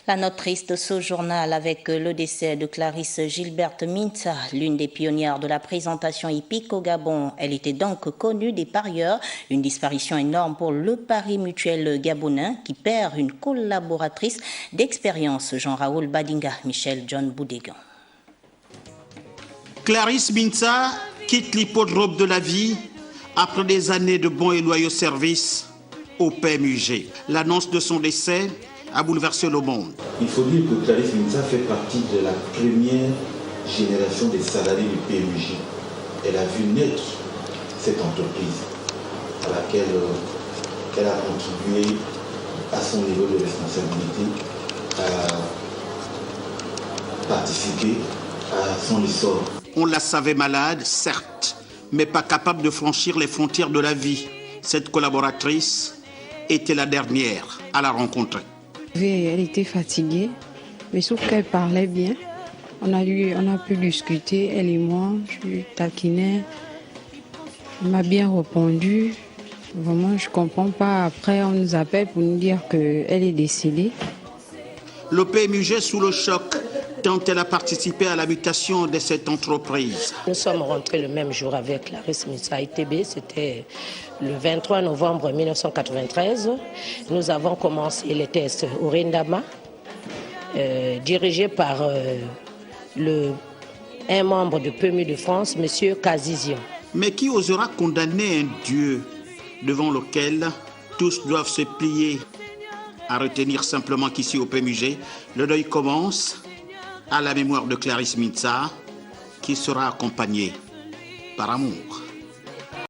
La note triste de ce journal avec le décès de Clarisse Gilberte Mintsa, l'une des pionnières de la présentation hippique au Gabon. Elle était donc connue des parieurs, une disparition énorme pour le pari mutuel gabonais qui perd une collaboratrice d'expérience. Jean-Raoul Badinga, Michel John Boudégan. Clarisse Mintsa quitte l'hippodrome de la vie après des années de bons et loyaux services au PMUG. L'annonce de son décès a bouleversé le monde. Il faut dire que Clarisse Mintsa fait partie de la première génération des salariés du PMUG. Elle a vu naître cette entreprise à laquelle elle a contribué à son niveau de responsabilité, à participer à son essor. On la savait malade, certes, mais pas capable de franchir les frontières de la vie. Cette collaboratrice était la dernière à la rencontrer. Elle était fatiguée, mais sauf qu'elle parlait bien. On a pu discuter, elle et moi, je lui taquinais. Elle m'a bien répondu. Vraiment, je ne comprends pas. Après, on nous appelle pour nous dire qu'elle est décédée. Le PMUG sous le choc, tant elle a participé à la mutation de cette entreprise. Nous sommes rentrés le même jour avec Clarisse Mintsa ITB, c'était le 23 novembre 1993. Nous avons commencé les tests au Rindama, dirigés par un membre de PMU de France, M. Kazizian. Mais qui osera condamner un Dieu devant lequel tous doivent se plier? À retenir simplement qu'ici au PMUG, le deuil commence à la mémoire de Clarisse Mintsa, qui sera accompagnée par amour.